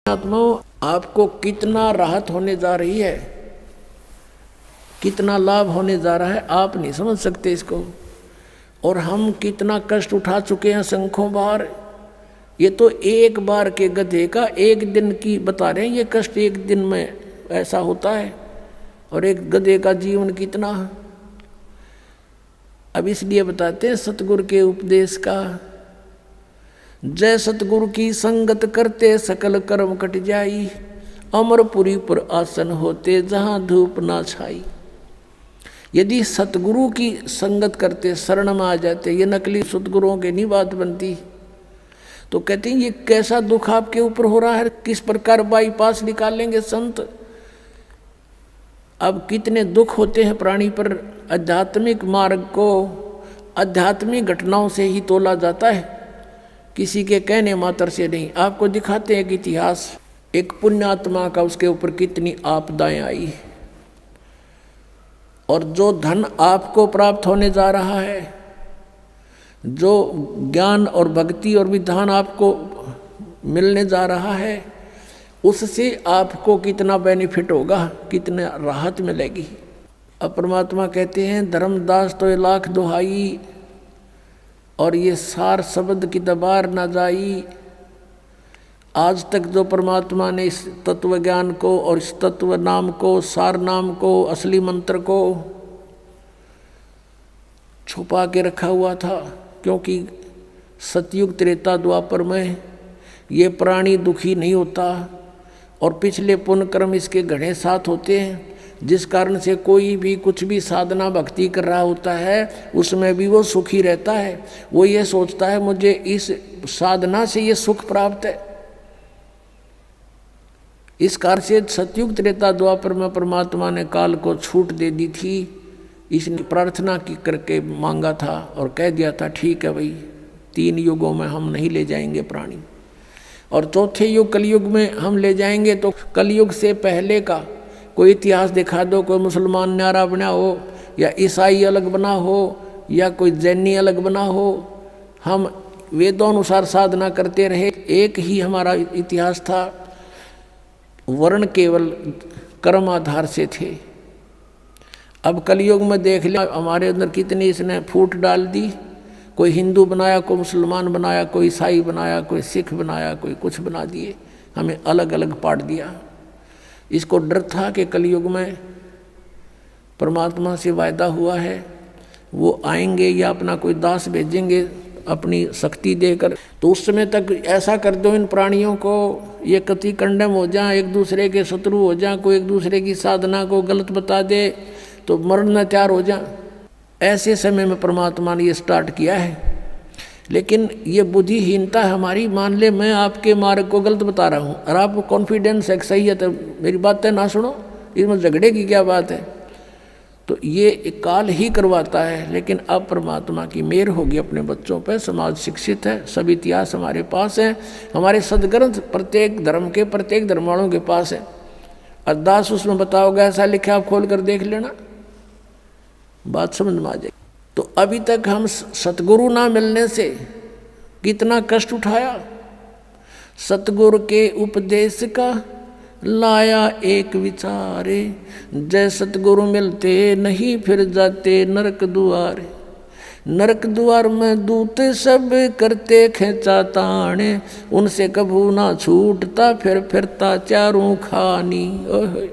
आत्माओं, आपको कितना राहत होने जा रही है, कितना लाभ होने जा रहा है, आप नहीं समझ सकते इसको। और हम कितना कष्ट उठा चुके हैं संख्यों बार। ये तो एक बार के गधे का एक दिन की बता रहे हैं, ये कष्ट एक दिन में ऐसा होता है, और एक गधे का जीवन कितना। अब इसलिए बताते हैं सतगुरु के उपदेश का, जय सतगुरु की संगत करते सकल कर्म कट जाई, अमरपुरी पर आसन होते जहां धूप ना छाई। यदि सतगुरु की संगत करते, शरण में आ जाते, ये नकली सतगुरुओं की नहीं बात बनती, तो कहते हैं ये कैसा दुख आपके ऊपर हो रहा है, किस प्रकार बाईपास निकालेंगे संत। अब कितने दुख होते हैं प्राणी पर। आध्यात्मिक मार्ग को आध्यात्मिक घटनाओं से ही तोला जाता है, किसी के कहने मात्र से नहीं। आपको दिखाते हैं कि इतिहास एक पुण्यात्मा का, उसके ऊपर कितनी आपदाएं आई, और जो धन आपको प्राप्त होने जा रहा है, जो ज्ञान और भक्ति और विधान आपको मिलने जा रहा है, उससे आपको कितना बेनिफिट होगा, कितना राहत मिलेगी। अब परमात्मा कहते हैं धर्मदास तो ये लाख दुहाई, और ये सार शब्द की दबार न जाई। आज तक जो परमात्मा ने इस तत्व ज्ञान को और इस तत्व नाम को, सार नाम को, असली मंत्र को छुपा के रखा हुआ था, क्योंकि सतयुग त्रेता द्वापर में ये प्राणी दुखी नहीं होता, और पिछले पुण्य कर्म इसके घने साथ होते हैं, जिस कारण से कोई भी कुछ भी साधना भक्ति कर रहा होता है उसमें भी वो सुखी रहता है। वो ये सोचता है मुझे इस साधना से ये सुख प्राप्त है। इस कार्य से सतयुग त्रेता द्वापर में परमात्मा ने काल को छूट दे दी थी। इसने प्रार्थना की करके मांगा था और कह दिया था ठीक है भाई, 3 युगों में हम नहीं ले जाएंगे प्राणी, और चौथे युग कलयुग में हम ले जाएंगे। तो कलयुग से पहले का कोई इतिहास दिखा दो, कोई मुसलमान न्यारा बना हो, या ईसाई अलग बना हो, या कोई जैनी अलग बना हो। हम वेदों अनुसार साधना करते रहे, एक ही हमारा इतिहास था। वर्ण केवल कर्म आधार से थे। अब कलयुग में देख लिया हमारे अंदर कितनी इसने फूट डाल दी। कोई हिंदू बनाया, कोई मुसलमान बनाया, कोई ईसाई बनाया, कोई सिख बनाया, कोई कुछ बना दिए, हमें अलग अलग पाट दिया। इसको डर था कि कलयुग में परमात्मा से वायदा हुआ है वो आएंगे या अपना कोई दास भेजेंगे अपनी शक्ति देकर, तो उस समय तक ऐसा कर दो इन प्राणियों को ये कति कंडम हो जाए, एक दूसरे के शत्रु हो जाए, कोई एक दूसरे की साधना को गलत बता दे तो मरना तैयार हो जाए। ऐसे समय में परमात्मा ने ये स्टार्ट किया है। लेकिन ये बुद्धिहीनता हमारी। मान ले मैं आपके मार्ग को गलत बता रहा हूँ और आपको कॉन्फिडेंस है सही है, तो मेरी बातें ना सुनो, इसमें झगड़े की क्या बात है। तो ये काल ही करवाता है। लेकिन अब परमात्मा की मेहर होगी अपने बच्चों पर, समाज शिक्षित है, सब इतिहास हमारे पास है, हमारे सदग्रंथ प्रत्येक धर्म के, प्रत्येक धर्म वालों के पास है। अरदास उसमें बताओगे ऐसा लिखा, आप खोल कर देख लेना, बात समझ में आ जाएगी। तो अभी तक हम सतगुरु ना मिलने से कितना कष्ट उठाया। सतगुरु के उपदेश का लाया एक विचारे, जय सतगुरु मिलते नहीं फिर जाते नरक दुआरे। नरक द्वार में दूत सब करते खेचा ताने, उनसे कभू ना छूटता फिर फिरता चारों खानी। ओहे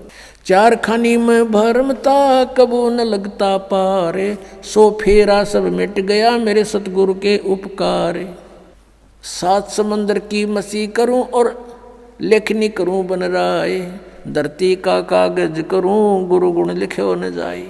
4 खानी में भरमता कबू न लगता पारे, सो फेरा सब मिट गया मेरे सतगुरु के उपकार। 7 समंदर की मसी करूं और लेखनी करूं बन राय, धरती का कागज करूं गुरु गुण लिखे न जाए।